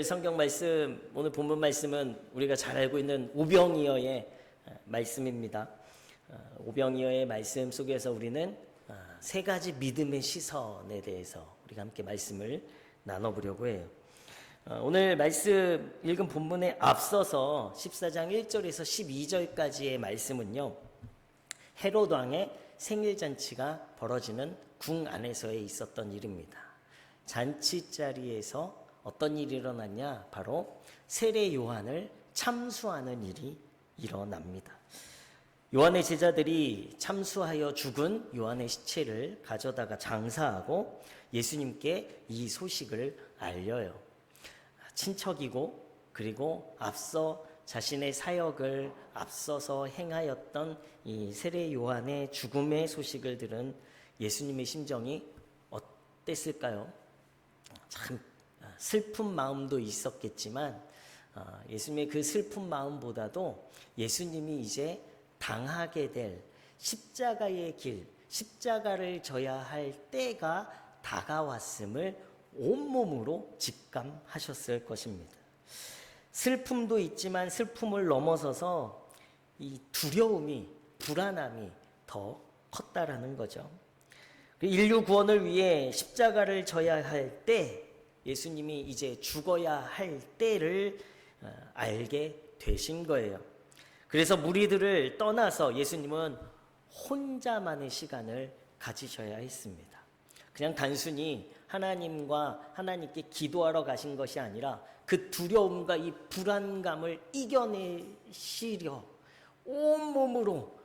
오늘 성경 말씀, 오늘 본문 말씀은 우리가 잘 알고 있는 오병이어의 말씀입니다. 오병이어의 말씀 속에서 우리는 세 가지 믿음의 시선에 대해서 우리가 함께 말씀을 나눠보려고 해요. 오늘 말씀 읽은 본문에 앞서서 14장 1절에서 12절까지의 말씀은요, 헤롯 왕의 생일잔치가 벌어지는 궁 안에서에 있었던 일입니다. 잔치 자리에서 어떤 일이 일어났냐? 바로 세례 요한을 참수하는 일이 일어납니다. 요한의 제자들이 참수하여 죽은 요한의 시체를 가져다가 장사하고 예수님께 이 소식을 알려요. 친척이고 그리고 앞서 자신의 사역을 앞서서 행하였던 이 세례 요한의 죽음의 소식을 들은 예수님의 심정이 어땠을까요? 참 슬픈 마음도 있었겠지만 예수님의 그 슬픈 마음보다도 예수님이 이제 당하게 될 십자가의 길, 십자가를 져야 할 때가 다가왔음을 온몸으로 직감하셨을 것입니다. 슬픔도 있지만 슬픔을 넘어서서 이 두려움이, 불안함이 더 컸다라는 거죠. 인류 구원을 위해 십자가를 져야 할 때, 예수님이 이제 죽어야 할 때를 알게 되신 거예요. 그래서 무리들을 떠나서 예수님은 혼자만의 시간을 가지셔야 했습니다. 그냥 단순히 하나님께 기도하러 가신 것이 아니라 그 두려움과 이 불안감을 이겨내시려 온몸으로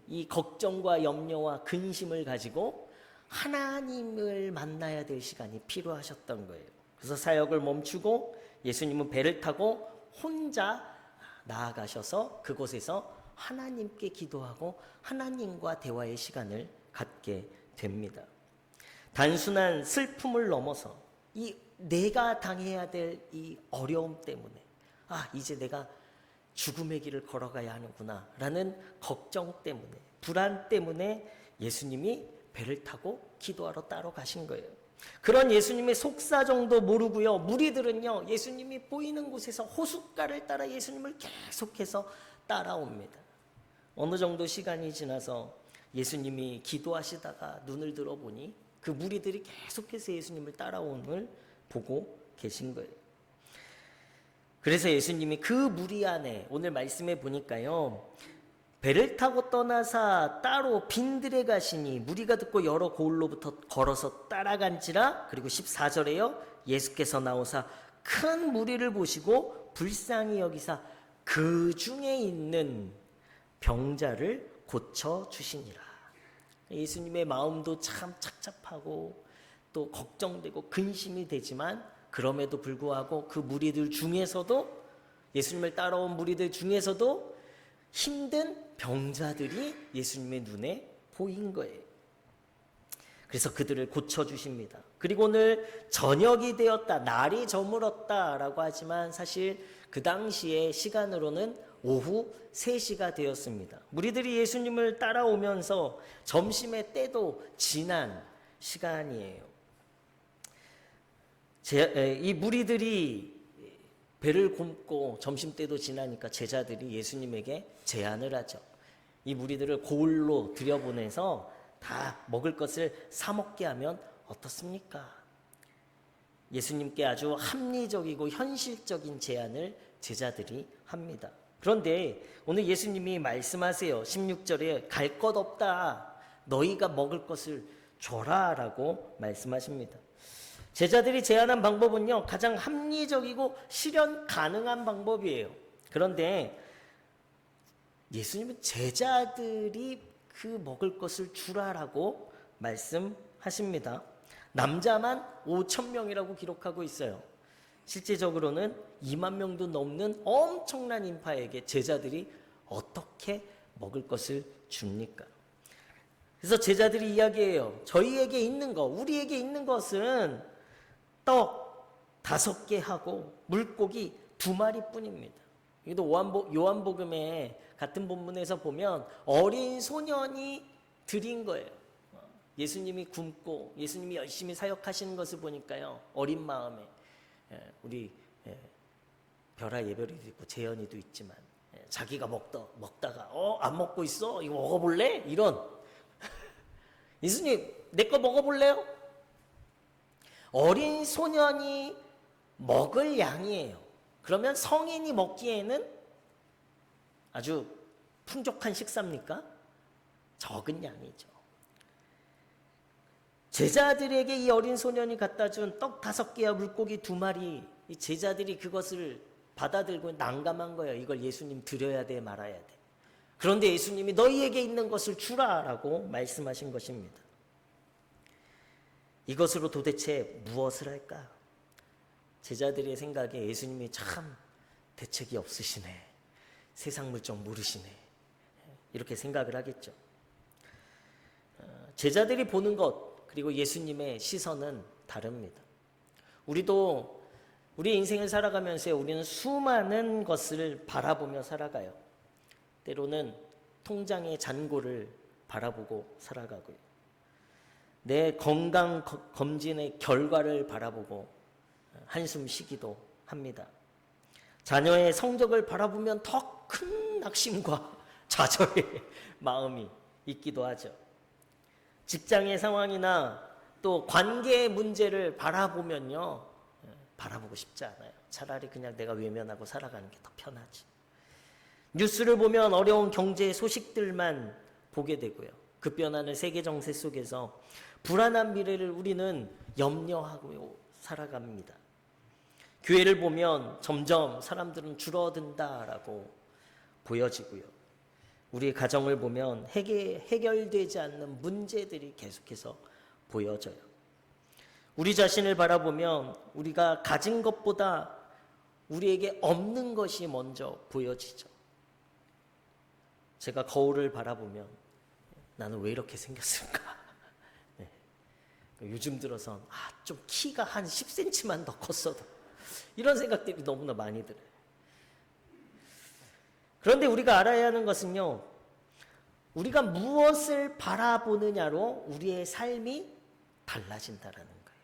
이 걱정과 염려와 근심을 가지고 하나님을 만나야 될 시간이 필요하셨던 거예요. 그래서 사역을 멈추고 예수님은 배를 타고 혼자 나아가셔서 그곳에서 하나님께 기도하고 하나님과 대화의 시간을 갖게 됩니다. 단순한 슬픔을 넘어서 이 내가 당해야 될 이 어려움 때문에 이제 내가 죽음의 길을 걸어가야 하는구나 라는 걱정 때문에, 불안 때문에 예수님이 배를 타고 기도하러 따로 가신 거예요. 그런 예수님의 속사정도 모르고요, 무리들은요 예수님이 보이는 곳에서 호숫가를 따라 예수님을 계속해서 따라옵니다. 어느 정도 시간이 지나서 예수님이 기도하시다가 눈을 들어보니 그 무리들이 계속해서 예수님을 따라오는 보고 계신 거예요. 그래서 예수님이 그 무리 안에 오늘 말씀해 보니까요, 배를 타고 떠나사 따로 빈들에 가시니 무리가 듣고 여러 고을로부터 걸어서 따라간지라. 그리고 14절에요, 예수께서 나오사 큰 무리를 보시고 불쌍히 여기사 그 중에 있는 병자를 고쳐주시니라. 예수님의 마음도 참 착잡하고 또 걱정되고 근심이 되지만, 그럼에도 불구하고 그 무리들 중에서도, 예수님을 따라온 무리들 중에서도 힘든 병자들이 예수님의 눈에 보인 거예요. 그래서 그들을 고쳐주십니다. 그리고 오늘 저녁이 되었다, 날이 저물었다라고 하지만 사실 그 당시의 시간으로는 오후 3시가 되었습니다. 무리들이 예수님을 따라오면서 점심의 때도 지난 시간이에요. 이 무리들이 배를 굶고 점심때도 지나니까 제자들이 예수님에게 제안을 하죠. 이 무리들을 고을로 들여보내서 다 먹을 것을 사 먹게 하면 어떻습니까? 예수님께 아주 합리적이고 현실적인 제안을 제자들이 합니다. 그런데 오늘 예수님이 말씀하세요. 16절에 갈 것 없다, 너희가 먹을 것을 줘라 라고 말씀하십니다. 제자들이 제안한 방법은요, 가장 합리적이고 실현 가능한 방법이에요. 그런데 예수님은 제자들이 그 먹을 것을 주라라고 말씀하십니다. 남자만 5,000명이라고 기록하고 있어요. 실제적으로는 2만 명도 넘는 엄청난 인파에게 제자들이 어떻게 먹을 것을 줍니까? 그래서 제자들이 이야기해요. 저희에게 있는 것, 우리에게 있는 것은 떡 5개 하고 물고기 2마리뿐입니다. 이것도 요한복음의 같은 본문에서 보면 어린 소년이 드린 거예요. 예수님이 굶고 예수님이 열심히 사역하시는 것을 보니까요, 어린 마음에 우리 별아 예별이도 있고 재현이도 있지만 자기가 먹다가 안 먹고 있어? 이거 먹어볼래? 이런 예수님 내 거 먹어볼래요? 어린 소년이 먹을 양이에요. 그러면 성인이 먹기에는 아주 풍족한 식사입니까? 적은 양이죠. 제자들에게 이 어린 소년이 갖다 준 떡 5개와 물고기 2마리, 이 제자들이 그것을 받아들고 난감한 거예요. 이걸 예수님 드려야 돼 말아야 돼. 그런데 예수님이 너희에게 있는 것을 주라라고 말씀하신 것입니다. 이것으로 도대체 무엇을 할까? 제자들의 생각에 예수님이 참 대책이 없으시네. 세상 물정 모르시네. 이렇게 생각을 하겠죠. 제자들이 보는 것 그리고 예수님의 시선은 다릅니다. 우리도 우리 인생을 살아가면서 우리는 수많은 것을 바라보며 살아가요. 때로는 통장의 잔고를 바라보고 살아가고요. 내 건강 검진의 결과를 바라보고 한숨 쉬기도 합니다. 자녀의 성적을 바라보면 더 큰 낙심과 좌절의 마음이 있기도 하죠. 직장의 상황이나 또 관계의 문제를 바라보면요, 바라보고 싶지 않아요. 차라리 그냥 내가 외면하고 살아가는 게 더 편하지. 뉴스를 보면 어려운 경제 소식들만 보게 되고요. 급변하는 세계 정세 속에서 불안한 미래를 우리는 염려하고 살아갑니다. 교회를 보면 점점 사람들은 줄어든다라고 보여지고요. 우리 가정을 보면 해결되지 않는 문제들이 계속해서 보여져요. 우리 자신을 바라보면 우리가 가진 것보다 우리에게 없는 것이 먼저 보여지죠. 제가 거울을 바라보면 나는 왜 이렇게 생겼을까? 네. 요즘 들어선 좀 키가 한 10cm만 더 컸어도 이런 생각들이 너무나 많이 들어요. 그런데 우리가 알아야 하는 것은요, 우리가 무엇을 바라보느냐로 우리의 삶이 달라진다라는 거예요.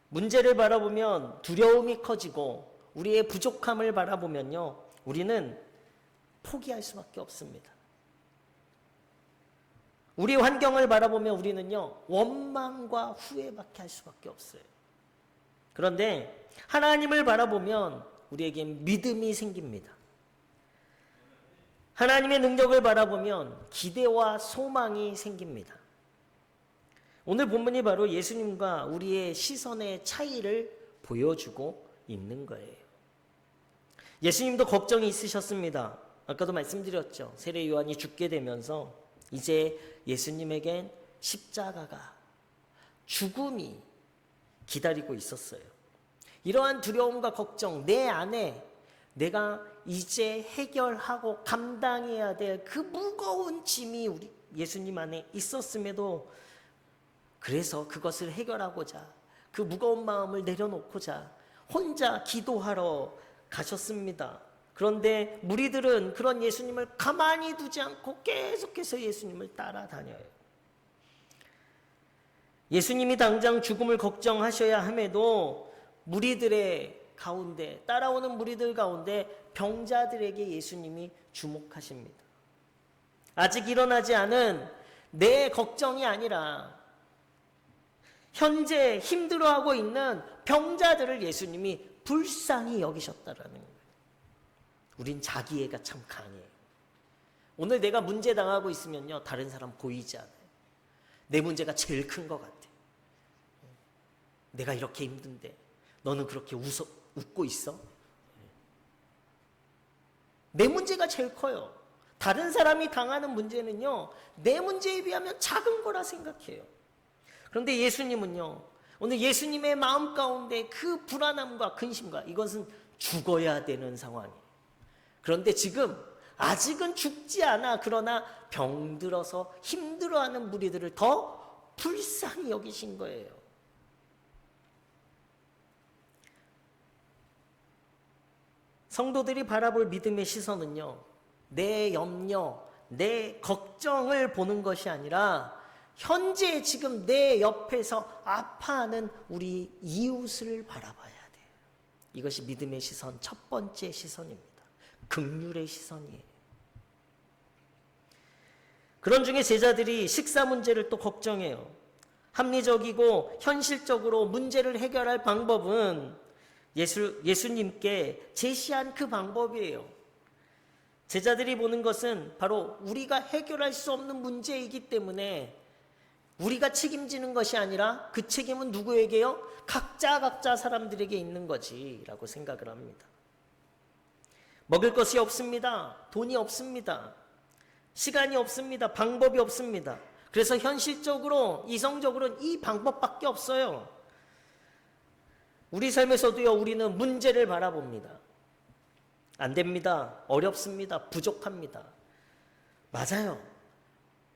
문제를 바라보면 두려움이 커지고 우리의 부족함을 바라보면요, 우리는 포기할 수밖에 없습니다. 우리 환경을 바라보면 우리는요, 원망과 후회밖에 할 수밖에 없어요. 그런데 하나님을 바라보면 우리에겐 믿음이 생깁니다. 하나님의 능력을 바라보면 기대와 소망이 생깁니다. 오늘 본문이 바로 예수님과 우리의 시선의 차이를 보여주고 있는 거예요. 예수님도 걱정이 있으셨습니다. 아까도 말씀드렸죠. 세례 요한이 죽게 되면서 이제 예수님에겐 십자가가, 죽음이 기다리고 있었어요. 이러한 두려움과 걱정, 내 안에 내가 이제 해결하고 감당해야 될 그 무거운 짐이 우리 예수님 안에 있었음에도, 그래서 그것을 해결하고자, 그 무거운 마음을 내려놓고자 혼자 기도하러 가셨습니다. 그런데 무리들은 그런 예수님을 가만히 두지 않고 계속해서 예수님을 따라다녀요. 예수님이 당장 죽음을 걱정하셔야 함에도 무리들의 가운데, 따라오는 무리들 가운데 병자들에게 예수님이 주목하십니다. 아직 일어나지 않은 내 걱정이 아니라 현재 힘들어하고 있는 병자들을 예수님이 불쌍히 여기셨다라는 거예요. 우린 자기애가 참 강해요. 오늘 내가 문제 당하고 있으면요, 다른 사람 보이지 않아요. 내 문제가 제일 큰 것 같아. 내가 이렇게 힘든데 너는 그렇게 웃고 있어? 내 문제가 제일 커요. 다른 사람이 당하는 문제는요, 내 문제에 비하면 작은 거라 생각해요. 그런데 예수님은요, 오늘 예수님의 마음 가운데 그 불안함과 근심과, 이것은 죽어야 되는 상황이에요. 그런데 지금 아직은 죽지 않아. 그러나 병들어서 힘들어하는 무리들을 더 불쌍히 여기신 거예요. 성도들이 바라볼 믿음의 시선은요, 내 염려, 내 걱정을 보는 것이 아니라 현재 지금 내 옆에서 아파하는 우리 이웃을 바라봐야 돼요. 이것이 믿음의 시선, 첫 번째 시선입니다. 긍휼의 시선이에요. 그런 중에 제자들이 식사 문제를 또 걱정해요. 합리적이고 현실적으로 문제를 해결할 방법은 예수님께 제시한 그 방법이에요. 제자들이 보는 것은 바로 우리가 해결할 수 없는 문제이기 때문에 우리가 책임지는 것이 아니라 그 책임은 누구에게요? 각자 사람들에게 있는 거지라고 생각을 합니다. 먹을 것이 없습니다. 돈이 없습니다. 시간이 없습니다. 방법이 없습니다. 그래서 현실적으로, 이성적으로는 이 방법밖에 없어요. 우리 삶에서도요, 우리는 문제를 바라봅니다. 안 됩니다. 어렵습니다. 부족합니다. 맞아요.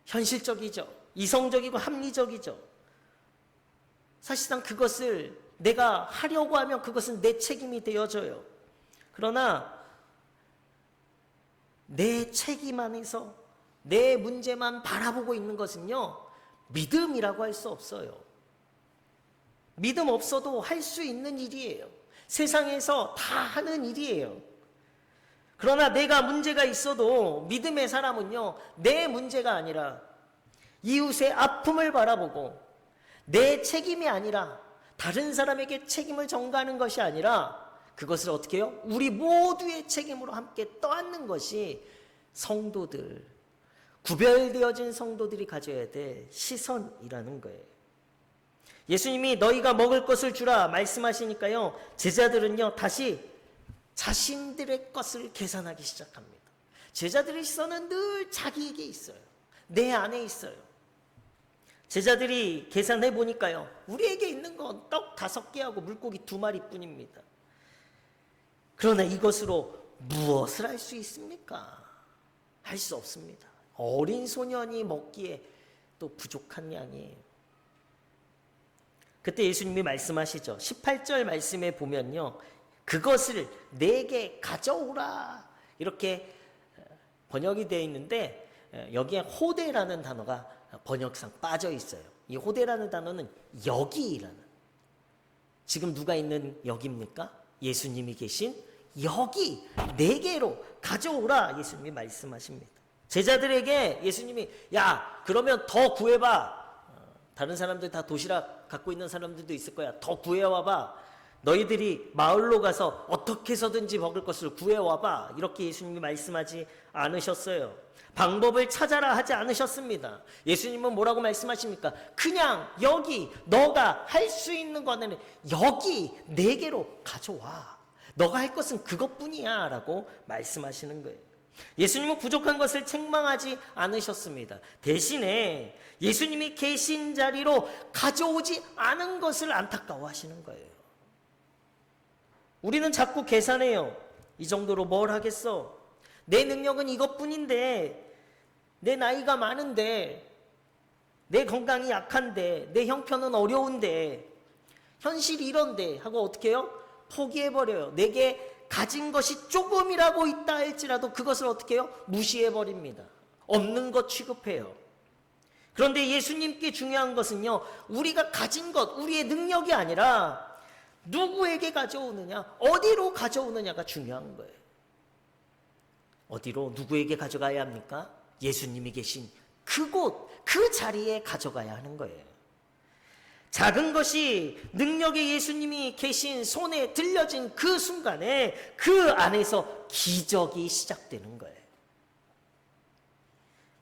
현실적이죠. 이성적이고 합리적이죠. 사실상 그것을 내가 하려고 하면 그것은 내 책임이 되어져요. 그러나 내 책임 안에서 내 문제만 바라보고 있는 것은요, 믿음이라고 할 수 없어요. 믿음 없어도 할 수 있는 일이에요. 세상에서 다 하는 일이에요. 그러나 내가 문제가 있어도 믿음의 사람은요, 내 문제가 아니라 이웃의 아픔을 바라보고 내 책임이 아니라 다른 사람에게 책임을 전가하는 것이 아니라 그것을 어떻게 해요? 우리 모두의 책임으로 함께 떠안는 것이 성도들, 구별되어진 성도들이 가져야 될 시선이라는 거예요. 예수님이 너희가 먹을 것을 주라 말씀하시니까요, 제자들은요 다시 자신들의 것을 계산하기 시작합니다. 제자들의 시선은 늘 자기에게 있어요. 내 안에 있어요. 제자들이 계산해 보니까요, 우리에게 있는 건 떡 5개하고 물고기 2마리뿐입니다. 그러나 이것으로 무엇을 할 수 있습니까? 할 수 없습니다. 어린 소년이 먹기에 또 부족한 양이에요. 그때 예수님이 말씀하시죠. 18절 말씀에 보면요, 그것을 내게 가져오라 이렇게 번역이 되어 있는데, 여기에 호대라는 단어가 번역상 빠져 있어요. 이 호대라는 단어는 여기라는, 지금 누가 있는 여기입니까? 예수님이 계신 여기, 내게로 가져오라 예수님이 말씀하십니다. 제자들에게 예수님이 야, 그러면 더 구해봐. 다른 사람들 다 도시락 갖고 있는 사람들도 있을 거야. 더 구해와봐. 너희들이 마을로 가서 어떻게 해서든지 먹을 것을 구해와봐. 이렇게 예수님이 말씀하지 않으셨어요. 방법을 찾아라 하지 않으셨습니다. 예수님은 뭐라고 말씀하십니까? 그냥 여기 너가 할 수 있는 거는 여기 내게로 가져와. 너가 할 것은 그것뿐이야 라고 말씀하시는 거예요. 예수님은 부족한 것을 책망하지 않으셨습니다. 대신에 예수님이 계신 자리로 가져오지 않은 것을 안타까워하시는 거예요. 우리는 자꾸 계산해요. 이 정도로 뭘 하겠어? 내 능력은 이것뿐인데, 내 나이가 많은데, 내 건강이 약한데, 내 형편은 어려운데, 현실이 이런데 하고 어떻게 해요? 포기해버려요. 내게 가진 것이 조금이라고 있다 할지라도 그것을 어떻게 해요? 무시해버립니다. 없는 것 취급해요. 그런데 예수님께 중요한 것은요, 우리가 가진 것, 우리의 능력이 아니라 누구에게 가져오느냐, 어디로 가져오느냐가 중요한 거예요. 어디로, 누구에게 가져가야 합니까? 예수님이 계신 그곳, 그 자리에 가져가야 하는 거예요. 작은 것이 능력의 예수님이 계신 손에 들려진 그 순간에 그 안에서 기적이 시작되는 거예요.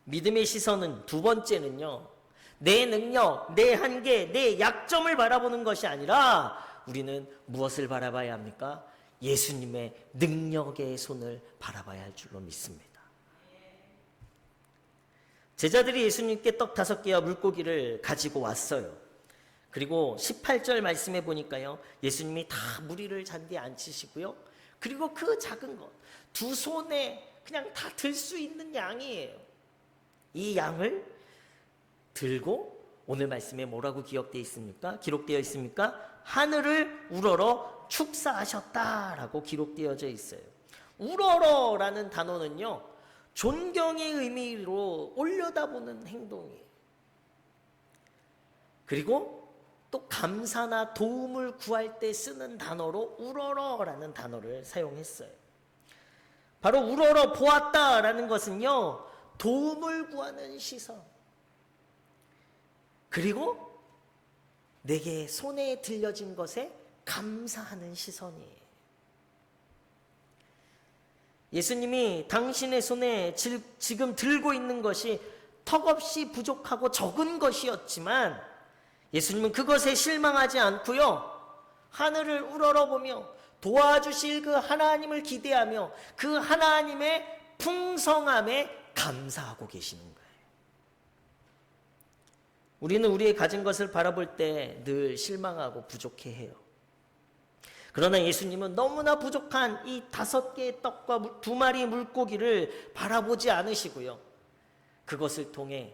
믿음의 시선은 두 번째는요, 내 능력, 내 한계, 내 약점을 바라보는 것이 아니라 우리는 무엇을 바라봐야 합니까? 예수님의 능력의 손을 바라봐야 할 줄로 믿습니다. 제자들이 예수님께 떡 5개와 물고기를 가지고 왔어요. 그리고 18절 말씀해 보니까요, 예수님이 다 무리를 잔디에 앉히시고요, 그리고 그 작은 것, 2손에 그냥 다 들 수 있는 양이에요. 이 양을 들고 오늘 말씀에 뭐라고 기록되어 있습니까? 하늘을 우러러 축사하셨다라고 기록되어져 있어요. 우러러라는 단어는요, 존경의 의미로 올려다보는 행동이에요. 그리고 또 감사나 도움을 구할 때 쓰는 단어로 우러러라는 단어를 사용했어요. 바로 우러러 보았다라는 것은요, 도움을 구하는 시선, 그리고 내게 손에 들려진 것에 감사하는 시선이에요. 예수님이 당신의 손에 지금 들고 있는 것이 턱없이 부족하고 적은 것이었지만 예수님은 그것에 실망하지 않고요, 하늘을 우러러보며 도와주실 그 하나님을 기대하며 그 하나님의 풍성함에 감사하고 계시는 거예요. 우리는 우리의 가진 것을 바라볼 때 늘 실망하고 부족해해요. 그러나 예수님은 너무나 부족한 이 5개의 떡과 2마리 물고기를 바라보지 않으시고요, 그것을 통해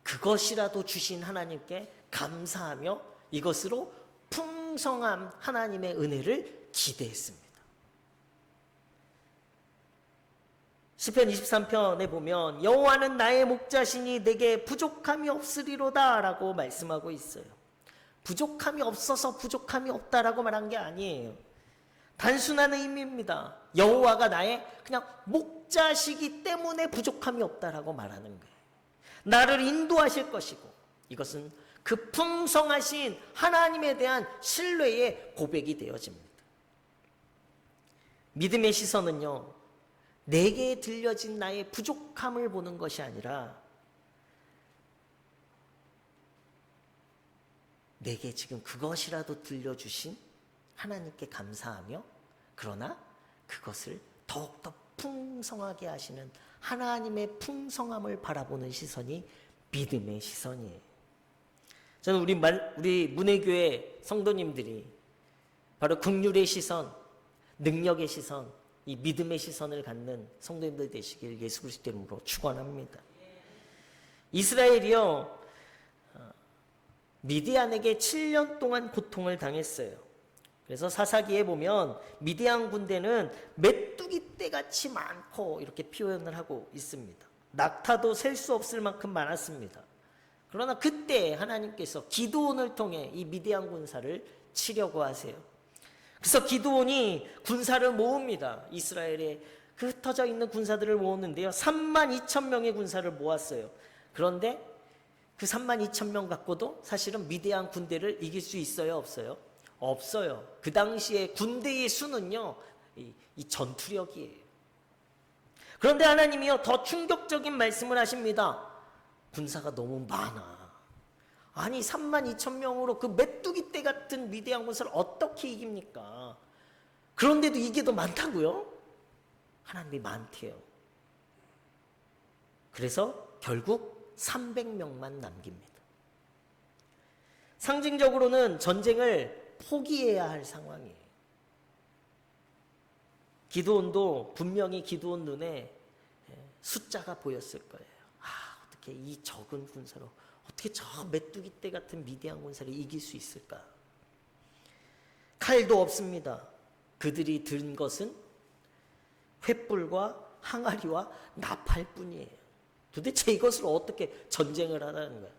그것이라도 주신 하나님께 감사하며 이것으로 풍성한 하나님의 은혜를 기대했습니다. 시편 23편에 보면 여호와는 나의 목자시니 내게 부족함이 없으리로다 라고 말씀하고 있어요. 부족함이 없어서 부족함이 없다라고 말한 게 아니에요. 단순한 의미입니다. 여호와가 나의 그냥 목자시기 때문에 부족함이 없다라고 말하는 거예요. 나를 인도하실 것이고, 이것은 그 풍성하신 하나님에 대한 신뢰의 고백이 되어집니다. 믿음의 시선은요, 내게 들려진 나의 부족함을 보는 것이 아니라 내게 지금 그것이라도 들려주신 하나님께 감사하며, 그러나 그것을 더욱더 풍성하게 하시는 하나님의 풍성함을 바라보는 시선이 믿음의 시선이에요. 저는 우리 문혜교회 성도님들이 바로 긍휼의 시선, 능력의 시선, 이 믿음의 시선을 갖는 성도님들 되시길 예수 그리스도 이름으로 축원합니다. 이스라엘이요, 미디안에게 7년 동안 고통을 당했어요. 그래서 사사기에 보면 미디안 군대는 메뚜기 떼같이 많고 이렇게 표현을 하고 있습니다. 낙타도 셀 수 없을 만큼 많았습니다. 그러나 그때 하나님께서 기드온을 통해 이 미디안 군사를 치려고 하세요. 그래서 기드온이 군사를 모읍니다. 이스라엘에 그 흩어져 있는 군사들을 모았는데요, 32,000명의 군사를 모았어요. 그런데 그 32,000명 갖고도 사실은 미디안 군대를 이길 수 있어요, 없어요? 없어요. 그 당시에 군대의 수는요, 이 전투력이에요. 그런데 하나님이요, 더 충격적인 말씀을 하십니다. 군사가 너무 많아. 아니 32,000명으로 그 메뚜기 떼 같은 미디안 군사를 어떻게 이깁니까? 그런데도 이게 더 많다고요? 하나님이 많대요. 그래서 결국 300명만 남깁니다. 상징적으로는 전쟁을 포기해야 할 상황이에요. 기드온도 분명히 기드온 눈에 숫자가 보였을 거예요. 어떻게 이 적은 군사로 어떻게 저 메뚜기 떼 같은 미디안 군사를 이길 수 있을까? 칼도 없습니다. 그들이 든 것은 횃불과 항아리와 나팔뿐이에요. 도대체 이것을 어떻게 전쟁을 하라는 거야?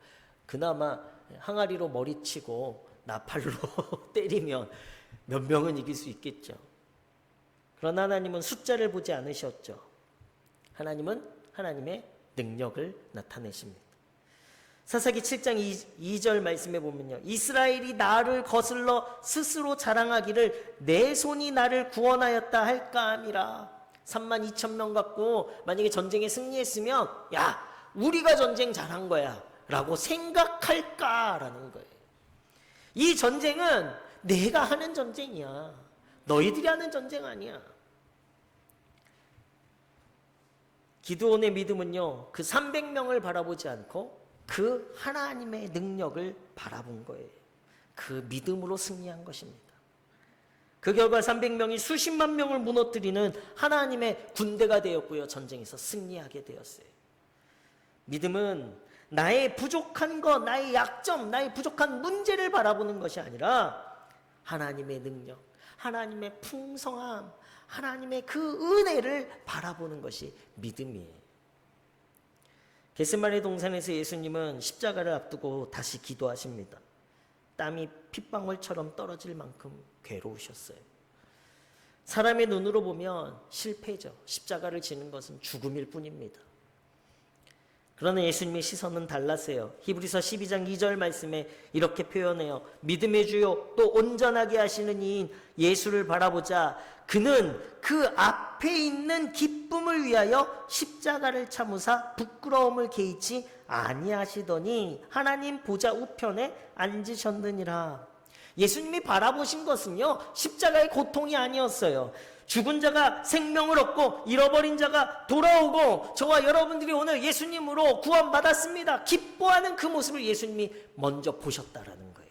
그나마 항아리로 머리치고 나팔로 때리면 몇 명은 이길 수 있겠죠. 그러나 하나님은 숫자를 보지 않으셨죠. 하나님은 하나님의 능력을 나타내십니다. 사사기 7장 2절 말씀에 보면요, 이스라엘이 나를 거슬러 스스로 자랑하기를 내 손이 나를 구원하였다 할까 함이라. 32,000명 갖고 만약에 전쟁에 승리했으면 야, 우리가 전쟁 잘한 거야 라고 생각할까라는 거예요. 이 전쟁은 내가 하는 전쟁이야. 너희들이 하는 전쟁 아니야. 기드온의 믿음은요, 그 300명을 바라보지 않고 그 하나님의 능력을 바라본 거예요. 그 믿음으로 승리한 것입니다. 그 결과 300명이 수십만 명을 무너뜨리는 하나님의 군대가 되었고요, 전쟁에서 승리하게 되었어요. 믿음은 나의 부족한 것, 나의 약점, 나의 부족한 문제를 바라보는 것이 아니라 하나님의 능력, 하나님의 풍성함, 하나님의 그 은혜를 바라보는 것이 믿음이에요. 겟세마네 동산에서 예수님은 십자가를 앞두고 다시 기도하십니다. 땀이 핏방울처럼 떨어질 만큼 괴로우셨어요. 사람의 눈으로 보면 실패죠. 십자가를 지는 것은 죽음일 뿐입니다. 그러나 예수님의 시선은 달랐어요. 히브리서 12장 2절 말씀에 이렇게 표현해요. 믿음의 주요 또 온전하게 하시는 이인 예수를 바라보자. 그는 그 앞에 있는 기쁨을 위하여 십자가를 참으사 부끄러움을 개의치 아니하시더니 하나님 보좌 우편에 앉으셨느니라. 예수님이 바라보신 것은요, 십자가의 고통이 아니었어요. 죽은 자가 생명을 얻고 잃어버린 자가 돌아오고 저와 여러분들이 오늘 예수님으로 구원받았습니다. 기뻐하는 그 모습을 예수님이 먼저 보셨다라는 거예요.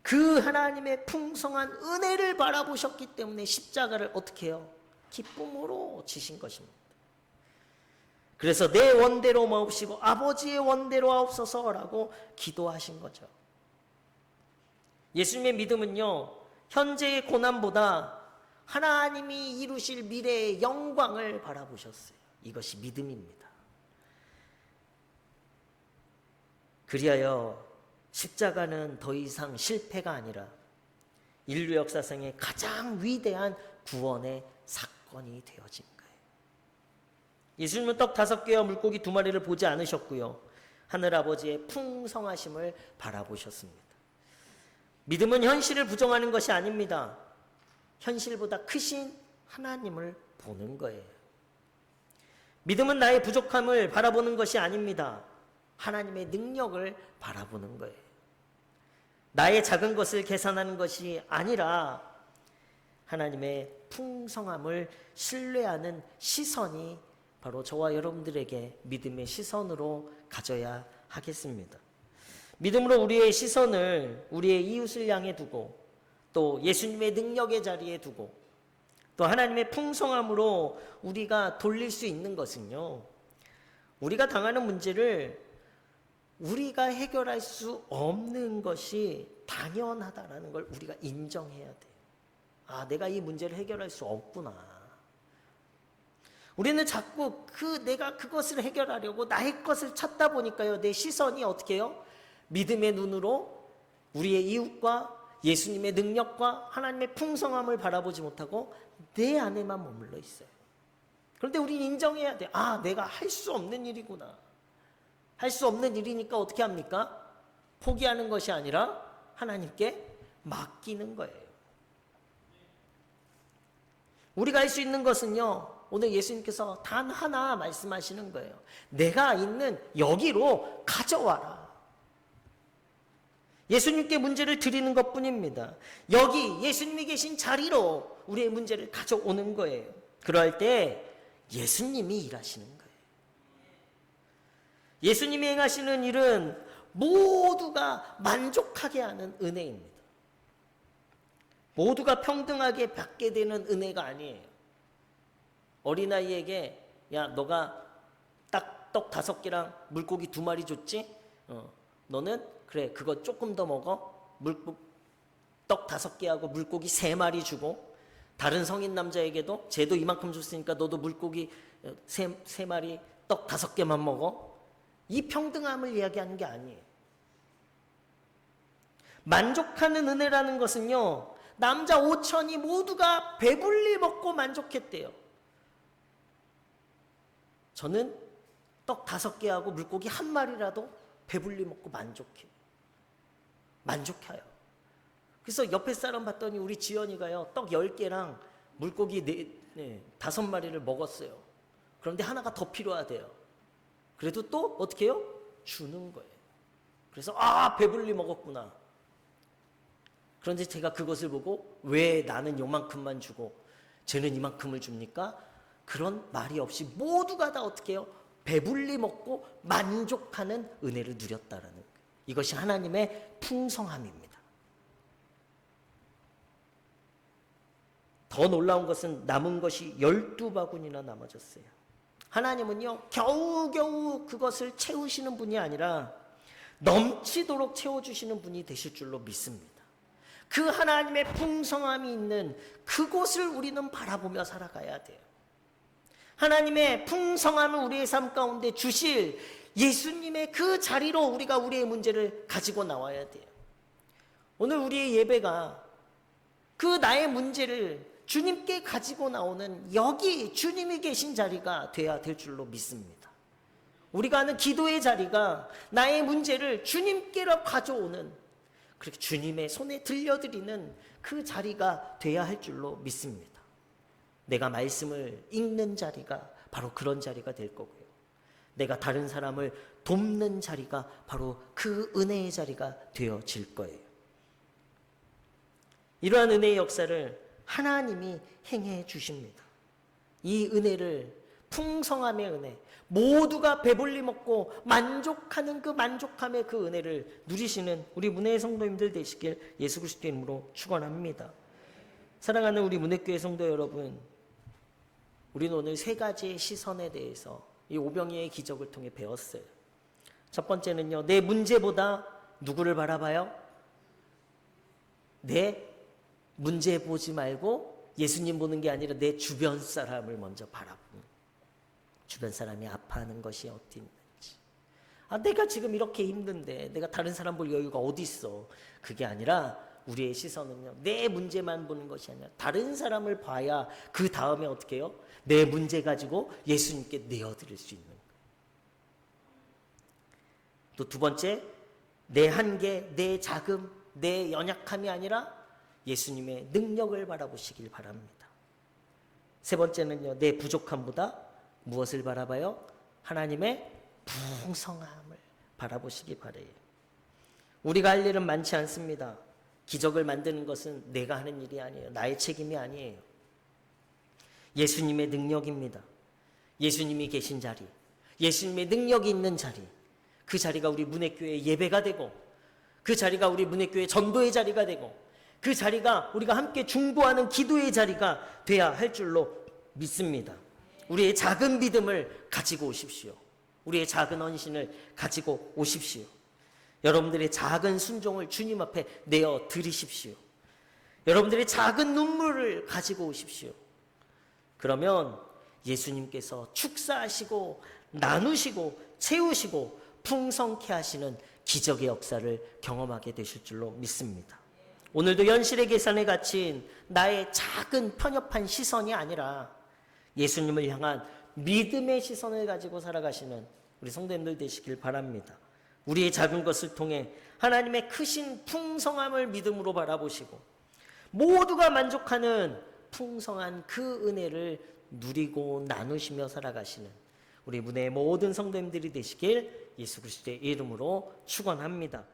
그 하나님의 풍성한 은혜를 바라보셨기 때문에 십자가를 어떻게 해요? 기쁨으로 지신 것입니다. 그래서 내 원대로 마옵시고 아버지의 원대로 하옵소서라고 기도하신 거죠. 예수님의 믿음은요, 현재의 고난보다 하나님이 이루실 미래의 영광을 바라보셨어요. 이것이 믿음입니다. 그리하여 십자가는 더 이상 실패가 아니라 인류 역사상의 가장 위대한 구원의 사건이 되어진 거예요. 예수님은 떡 5개와 물고기 2마리를 보지 않으셨고요. 하늘아버지의 풍성하심을 바라보셨습니다. 믿음은 현실을 부정하는 것이 아닙니다. 현실보다 크신 하나님을 보는 거예요. 믿음은 나의 부족함을 바라보는 것이 아닙니다. 하나님의 능력을 바라보는 거예요. 나의 작은 것을 계산하는 것이 아니라 하나님의 풍성함을 신뢰하는 시선이 바로 저와 여러분들에게 믿음의 시선으로 가져야 하겠습니다. 믿음으로 우리의 시선을 우리의 이웃을 향해 두고 또 예수님의 능력의 자리에 두고 또 하나님의 풍성함으로 우리가 돌릴 수 있는 것은요, 우리가 당하는 문제를 우리가 해결할 수 없는 것이 당연하다라는 걸 우리가 인정해야 돼요. 아, 내가 이 문제를 해결할 수 없구나. 우리는 자꾸 내가 그것을 해결하려고 나의 것을 찾다 보니까요, 내 시선이 어떻게 해요? 믿음의 눈으로 우리의 이웃과 예수님의 능력과 하나님의 풍성함을 바라보지 못하고 내 안에만 머물러 있어요. 그런데 우리는 인정해야 돼. 아, 내가 할 수 없는 일이구나. 할 수 없는 일이니까 어떻게 합니까? 포기하는 것이 아니라 하나님께 맡기는 거예요. 우리가 할 수 있는 것은요, 오늘 예수님께서 단 하나 말씀하시는 거예요. 내가 있는 여기로 가져와라. 예수님께 문제를 드리는 것뿐입니다. 여기 예수님이 계신 자리로 우리의 문제를 가져오는 거예요. 그럴 때 예수님이 일하시는 거예요. 예수님이 행하시는 일은 모두가 만족하게 하는 은혜입니다. 모두가 평등하게 받게 되는 은혜가 아니에요. 어린아이에게 야, 너가 딱 떡 5개랑 물고기 2마리 줬지? 너는 그래, 그거 조금 더 먹어. 떡 5개하고 물고기 3마리 주고, 다른 성인 남자에게도 쟤도 이만큼 줬으니까 너도 물고기 3마리 떡 5개만 먹어. 이 평등함을 이야기하는 게 아니에요. 만족하는 은혜라는 것은요, 남자 5천이 모두가 배불리 먹고 만족했대요. 저는 떡 5개하고 물고기 1마리라도 배불리 먹고 만족해요. 그래서 옆에 사람 봤더니 우리 지연이가요, 떡 10개랑 물고기 5마리를 먹었어요. 그런데 하나가 더 필요하대요. 그래도 또 어떻게 해요? 주는 거예요. 그래서 배불리 먹었구나. 그런데 제가 그것을 보고 왜 나는 요만큼만 주고 쟤는 이만큼을 줍니까? 그런 말이 없이 모두가 다 어떻게 해요? 배불리 먹고 만족하는 은혜를 누렸다라는 거예요. 이것이 하나님의 풍성함입니다. 더 놀라운 것은 남은 것이 12바구니나 남아졌어요. 하나님은요, 겨우겨우 그것을 채우시는 분이 아니라 넘치도록 채워주시는 분이 되실 줄로 믿습니다. 그 하나님의 풍성함이 있는 그곳을 우리는 바라보며 살아가야 돼요. 하나님의 풍성함을 우리의 삶 가운데 주실 예수님의 그 자리로 우리가 우리의 문제를 가지고 나와야 돼요. 오늘 우리의 예배가 그 나의 문제를 주님께 가지고 나오는 여기 주님이 계신 자리가 돼야 될 줄로 믿습니다. 우리가 하는 기도의 자리가 나의 문제를 주님께로 가져오는, 그렇게 주님의 손에 들려드리는 그 자리가 돼야 할 줄로 믿습니다. 내가 말씀을 읽는 자리가 바로 그런 자리가 될 거고요. 내가 다른 사람을 돕는 자리가 바로 그 은혜의 자리가 되어질 거예요. 이러한 은혜의 역사를 하나님이 행해 주십니다. 이 은혜를, 풍성함의 은혜, 모두가 배불리 먹고 만족하는 그 만족함의 그 은혜를 누리시는 우리 문혜의 성도님들 되시길 예수 그리스도의 이름으로 축원합니다. 사랑하는 우리 문혜교회 성도 여러분, 우리는 오늘 세 가지의 시선에 대해서 이 오병이의 기적을 통해 배웠어요. 첫 번째는요, 내 문제보다 누구를 바라봐요? 내 문제 보지 말고 예수님 보는 게 아니라 내 주변 사람을 먼저 바라보는, 주변 사람이 아파하는 것이 어디 있는지. 내가 지금 이렇게 힘든데 내가 다른 사람 볼 여유가 어디 있어. 그게 아니라 우리의 시선은요, 내 문제만 보는 것이 아니라 다른 사람을 봐야 그 다음에 어떻게 해요? 내 문제 가지고 예수님께 내어드릴 수 있는 거예요. 또 두 번째, 내 한계, 내 자금, 내 연약함이 아니라 예수님의 능력을 바라보시길 바랍니다. 세 번째는요, 내 부족함보다 무엇을 바라봐요? 하나님의 풍성함을 바라보시기 바래요. 우리가 할 일은 많지 않습니다. 기적을 만드는 것은 내가 하는 일이 아니에요. 나의 책임이 아니에요. 예수님의 능력입니다. 예수님이 계신 자리, 예수님의 능력이 있는 자리, 그 자리가 우리 문혜교회의 예배가 되고, 그 자리가 우리 문혜교회의 전도의 자리가 되고, 그 자리가 우리가 함께 중보하는 기도의 자리가 돼야 할 줄로 믿습니다. 우리의 작은 믿음을 가지고 오십시오. 우리의 작은 헌신을 가지고 오십시오. 여러분들의 작은 순종을 주님 앞에 내어 드리십시오. 여러분들의 작은 눈물을 가지고 오십시오. 그러면 예수님께서 축사하시고 나누시고 채우시고 풍성케 하시는 기적의 역사를 경험하게 되실 줄로 믿습니다. 오늘도 현실의 계산에 갇힌 나의 작은 편협한 시선이 아니라 예수님을 향한 믿음의 시선을 가지고 살아가시는 우리 성도님들 되시길 바랍니다. 우리의 작은 것을 통해 하나님의 크신 풍성함을 믿음으로 바라보시고 모두가 만족하는 풍성한 그 은혜를 누리고 나누시며 살아가시는 우리 문혜의 모든 성도님들이 되시길 예수 그리스도의 이름으로 축원합니다.